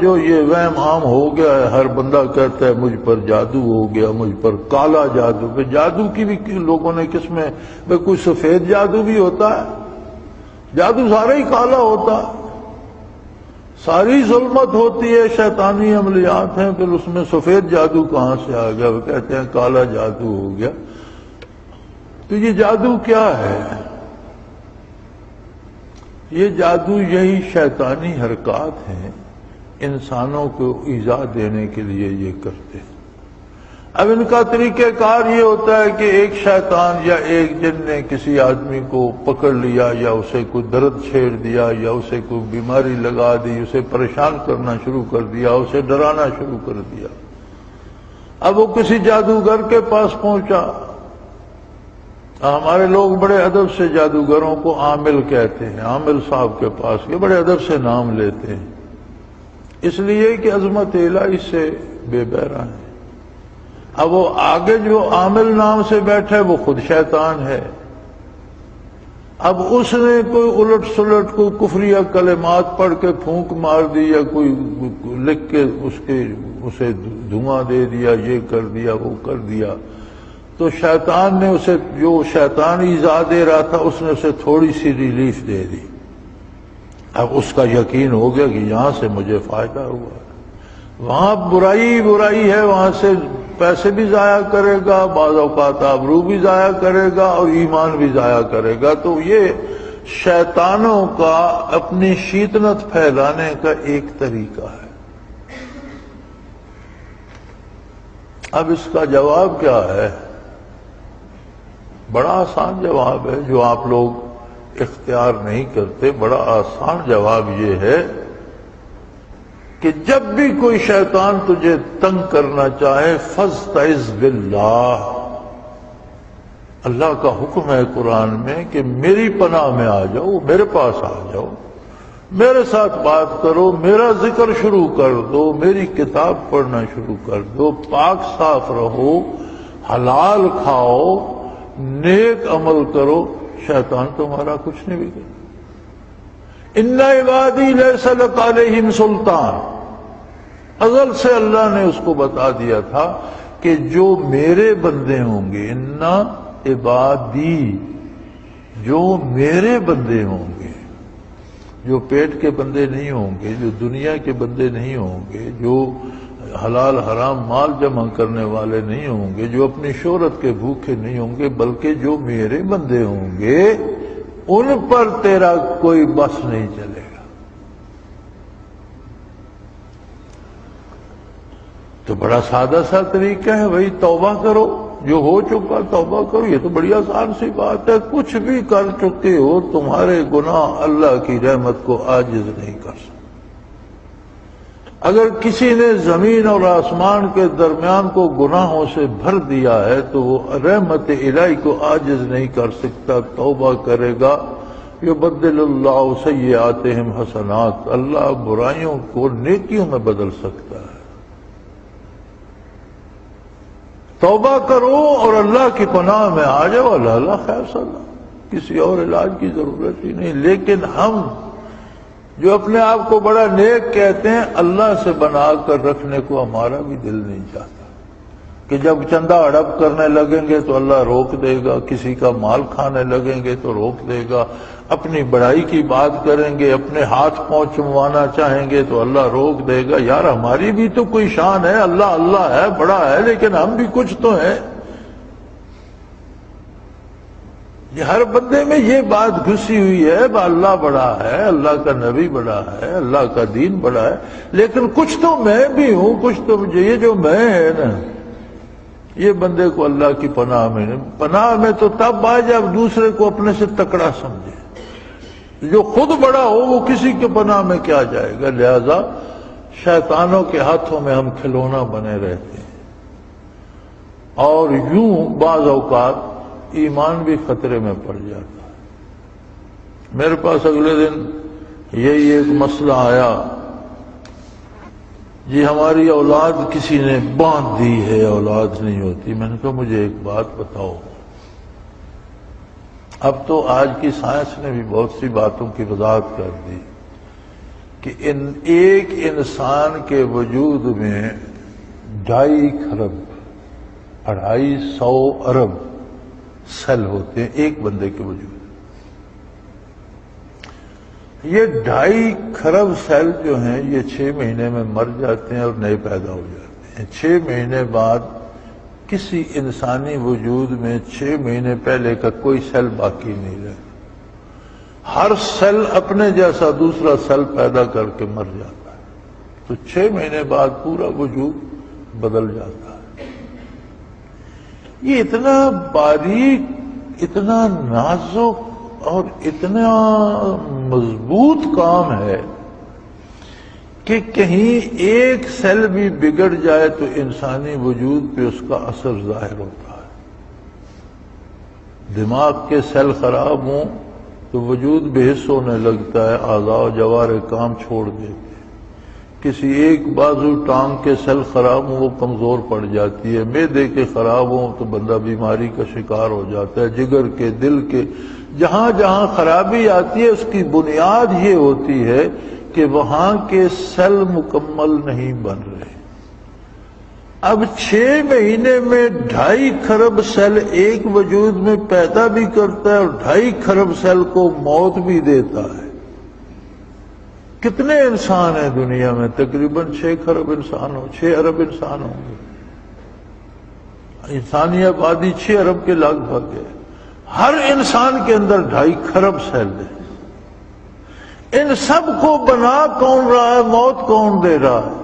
جو یہ وہم عام ہو گیا ہے، ہر بندہ کہتا ہے مجھ پر جادو ہو گیا، مجھ پر کالا جادو. کہ جادو کی بھی لوگوں نے قسمیں، بھئی کوئی سفید جادو بھی ہوتا ہے؟ جادو سارا ہی کالا ہوتا ہے، ساری ظلمت ہوتی ہے، شیطانی عملیات ہیں، پھر اس میں سفید جادو کہاں سے آ گیا؟ وہ کہتے ہیں کالا جادو ہو گیا. تو یہ جادو کیا ہے؟ یہ جادو یہی شیطانی حرکات ہیں، انسانوں کو ایذا دینے کے لیے یہ کرتے ہیں. اب ان کا طریقہ کار یہ ہوتا ہے کہ ایک شیطان یا ایک جن نے کسی آدمی کو پکڑ لیا، یا اسے کوئی درد چھیڑ دیا، یا اسے کوئی بیماری لگا دی، اسے پریشان کرنا شروع کر دیا، اسے ڈرانا شروع کر دیا. اب وہ کسی جادوگر کے پاس پہنچا. ہمارے لوگ بڑے ادب سے جادوگروں کو عامل کہتے ہیں، عامل صاحب کے پاس کے بڑے ادب سے نام لیتے ہیں، اس لیے کہ عظمت الہی سے بے بہرہ ہیں. اب وہ آگے جو عامل نام سے بیٹھا ہے وہ خود شیطان ہے. اب اس نے کوئی الٹ سلٹ کوئی کفریہ کلمات پڑھ کے پھونک مار دی، یا کوئی لکھ کے اسے دھواں دے دیا، یہ کر دیا وہ کر دیا، تو شیطان نے اسے، جو شیطان ایذا دے رہا تھا، اس نے اسے تھوڑی سی ریلیف دے دی. اب اس کا یقین ہو گیا کہ یہاں سے مجھے فائدہ ہوا. وہاں برائی ہے، وہاں سے پیسے بھی ضائع کرے گا، بعض اوقات آبرو بھی ضائع کرے گا، اور ایمان بھی ضائع کرے گا. تو یہ شیطانوں کا اپنی شیطنت پھیلانے کا ایک طریقہ ہے. اب اس کا جواب کیا ہے؟ بڑا آسان جواب ہے، جو آپ لوگ اختیار نہیں کرتے. بڑا آسان جواب یہ ہے کہ جب بھی کوئی شیطان تجھے تنگ کرنا چاہے، فاستعذ باللہ. اللہ کا حکم ہے قرآن میں کہ میری پناہ میں آ جاؤ، میرے پاس آ جاؤ، میرے ساتھ بات کرو، میرا ذکر شروع کر دو، میری کتاب پڑھنا شروع کر دو، پاک صاف رہو، حلال کھاؤ، نیک عمل کرو، شیطان تمہارا کچھ نہیں بگڑے. ان عبادی لیس لک علیہم سلطان. ازل سے اللہ نے اس کو بتا دیا تھا کہ جو میرے بندے ہوں گے، ان عبادی، جو میرے بندے ہوں گے، جو پیٹ کے بندے نہیں ہوں گے، جو دنیا کے بندے نہیں ہوں گے، جو حلال حرام مال جمع کرنے والے نہیں ہوں گے، جو اپنی شہرت کے بھوکے نہیں ہوں گے، بلکہ جو میرے بندے ہوں گے، ان پر تیرا کوئی بس نہیں چلے گا. تو بڑا سادہ سا طریقہ ہے، وہی توبہ کرو، جو ہو چکا توبہ کرو. یہ تو بڑی آسان سی بات ہے. کچھ بھی کر چکے ہو، تمہارے گناہ اللہ کی رحمت کو عاجز نہیں کر سکتے. اگر کسی نے زمین اور آسمان کے درمیان کو گناہوں سے بھر دیا ہے تو وہ رحمت الہی کو عاجز نہیں کر سکتا. توبہ کرے گا، یبدل اللہ سیئاتہم حسنات، اللہ برائیوں کو نیکیوں میں بدل سکتا ہے. توبہ کرو اور اللہ کی پناہ میں آ جاؤ. اللہ خیر صلاح، کسی اور علاج کی ضرورت ہی نہیں. لیکن ہم جو اپنے آپ کو بڑا نیک کہتے ہیں، اللہ سے بنا کر رکھنے کو ہمارا بھی دل نہیں چاہتا کہ جب چندہ ہڑپ کرنے لگیں گے تو اللہ روک دے گا، کسی کا مال کھانے لگیں گے تو روک دے گا، اپنی بڑائی کی بات کریں گے، اپنے ہاتھ پاؤں چموانا چاہیں گے تو اللہ روک دے گا. یار ہماری بھی تو کوئی شان ہے، اللہ اللہ ہے، بڑا ہے، لیکن ہم بھی کچھ تو ہیں. یہ ہر بندے میں یہ بات گھسی ہوئی ہے، اللہ بڑا ہے، اللہ کا نبی بڑا ہے، اللہ کا دین بڑا ہے، لیکن کچھ تو میں بھی ہوں، کچھ تو مجھے. یہ جو میں ہے نا، یہ بندے کو اللہ کی پناہ میں نہیں. پناہ میں تو تب آئے جب دوسرے کو اپنے سے تکڑا سمجھے. جو خود بڑا ہو وہ کسی کے پناہ میں کیا جائے گا. لہذا شیطانوں کے ہاتھوں میں ہم کھلونا بنے رہتے ہیں، اور یوں بعض اوقات ایمان بھی خطرے میں پڑ جاتا ہے. میرے پاس اگلے دن یہی ایک مسئلہ آیا، جی ہماری اولاد کسی نے باندھ دی ہے، اولاد نہیں ہوتی. میں نے کہا مجھے ایک بات بتاؤ. اب تو آج کی سائنس نے بھی بہت سی باتوں کی وضاحت کر دی کہ ایک انسان کے وجود میں 2.5 خرب 250 ارب سیل ہوتے ہیں ایک بندے کے وجود میں۔ یہ 2.5 خرب سیل جو ہیں یہ 6 مہینے میں مر جاتے ہیں اور نئے پیدا ہو جاتے ہیں۔ 6 مہینے بعد کسی انسانی وجود میں 6 مہینے پہلے کا کوئی سیل باقی نہیں رہتا، ہر سیل اپنے جیسا دوسرا سیل پیدا کر کے مر جاتا ہے، تو 6 مہینے بعد پورا وجود بدل جاتا ہے۔ یہ اتنا باریک، اتنا نازک اور اتنا مضبوط کام ہے کہ کہیں ایک سیل بھی بگڑ جائے تو انسانی وجود پہ اس کا اثر ظاہر ہوتا ہے۔ دماغ کے سیل خراب ہوں تو وجود بے حس ہونے لگتا ہے، اعضاء و جوارح کام چھوڑ دیتے ہیں۔ کسی ایک بازو ٹانگ کے سیل خراب ہوں وہ کمزور پڑ جاتی ہے، معدے کے خراب ہوں تو بندہ بیماری کا شکار ہو جاتا ہے، جگر کے، دل کے، جہاں جہاں خرابی آتی ہے اس کی بنیاد یہ ہوتی ہے کہ وہاں کے سیل مکمل نہیں بن رہے۔ اب 6 مہینے میں 2.5 خرب سیل ایک وجود میں پیدا بھی کرتا ہے اور 2.5 خرب سیل کو موت بھی دیتا ہے۔ کتنے انسان ہیں دنیا میں؟ تقریباً 6 خرب انسان ہوں، 6 ارب انسان ہوں گے۔ انسانی آبادی 6 ارب کے لگ بھگ ہے، ہر انسان کے اندر 2.5 خرب سیل ہے۔ ان سب کو بنا کون رہا ہے؟ موت کون دے رہا ہے؟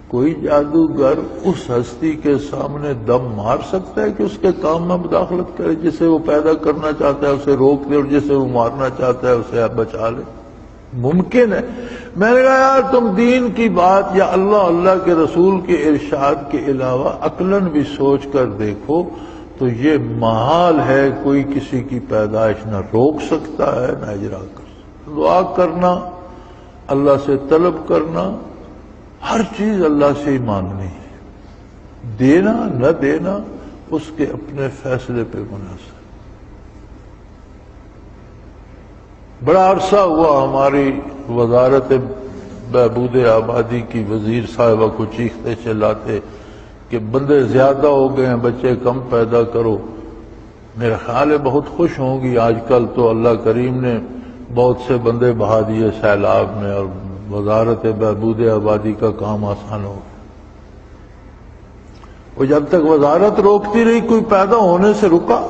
کوئی جادوگر اس ہستی کے سامنے دم مار سکتا ہے کہ اس کے کام میں مداخلت کرے؟ جسے وہ پیدا کرنا چاہتا ہے اسے روک دے اور جسے وہ مارنا چاہتا ہے اسے بچا لے؟ ممکن ہے؟ میں نے کہا یار تم دین کی بات یا اللہ کے رسول کے ارشاد کے علاوہ عقلاً بھی سوچ کر دیکھو تو یہ محال ہے کوئی کسی کی پیدائش نہ روک سکتا ہے نہ اجرا کر سکتا۔ دعا کرنا، اللہ سے طلب کرنا، ہر چیز اللہ سے ہی مانگنی ہے، دینا نہ دینا اس کے اپنے فیصلے پہ منحصر۔ بڑا عرصہ ہوا ہماری وزارت بہبود آبادی کی وزیر صاحبہ کو چیختے چلاتے کہ بندے زیادہ ہو گئے ہیں، بچے کم پیدا کرو۔ میرا خیال ہے بہت خوش ہوں گی، آج کل تو اللہ کریم نے بہت سے بندے بہا دیے سیلاب میں اور وزارت بہبود آبادی کا کام آسان ہو گیا۔ وہ جب تک وزارت روکتی رہی کوئی پیدا ہونے سے رکا،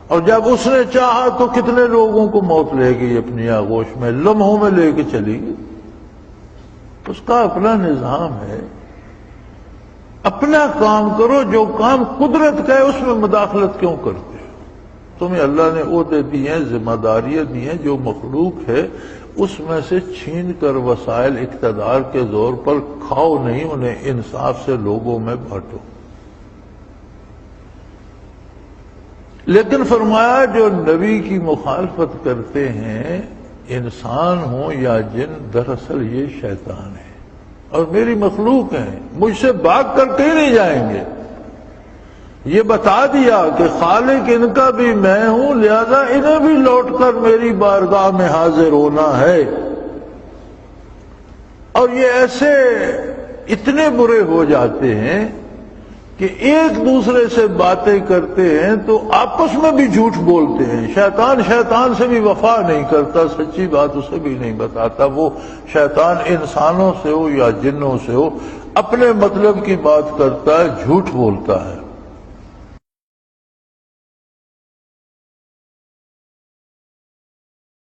اور جب اس نے چاہا تو کتنے لوگوں کو موت لے گئی اپنی آغوش میں، لمحوں میں لے کے چلی گئی۔ اس کا اپنا نظام ہے، اپنا کام کرو، جو کام قدرت کا ہے اس میں مداخلت کیوں کرتے ہو؟ تمہیں اللہ نے عہدے دی ہیں، ذمہ داریاں دی ہیں، جو مخلوق ہے اس میں سے چھین کر وسائل اقتدار کے زور پر کھاؤ نہیں، انہیں انصاف سے لوگوں میں بانٹو۔ لیکن فرمایا جو نبی کی مخالفت کرتے ہیں انسان ہوں یا جن، دراصل یہ شیطان ہے اور میری مخلوق ہیں، مجھ سے بھاگ کر کہیں نہیں جائیں گے۔ یہ بتا دیا کہ خالق ان کا بھی میں ہوں، لہذا انہیں بھی لوٹ کر میری بارگاہ میں حاضر ہونا ہے۔ اور یہ ایسے اتنے برے ہو جاتے ہیں کہ ایک دوسرے سے باتیں کرتے ہیں تو آپس میں بھی جھوٹ بولتے ہیں۔ شیطان سے بھی وفا نہیں کرتا، سچی بات اسے بھی نہیں بتاتا۔ وہ شیطان انسانوں سے ہو یا جنوں سے ہو، اپنے مطلب کی بات کرتا ہے، جھوٹ بولتا ہے۔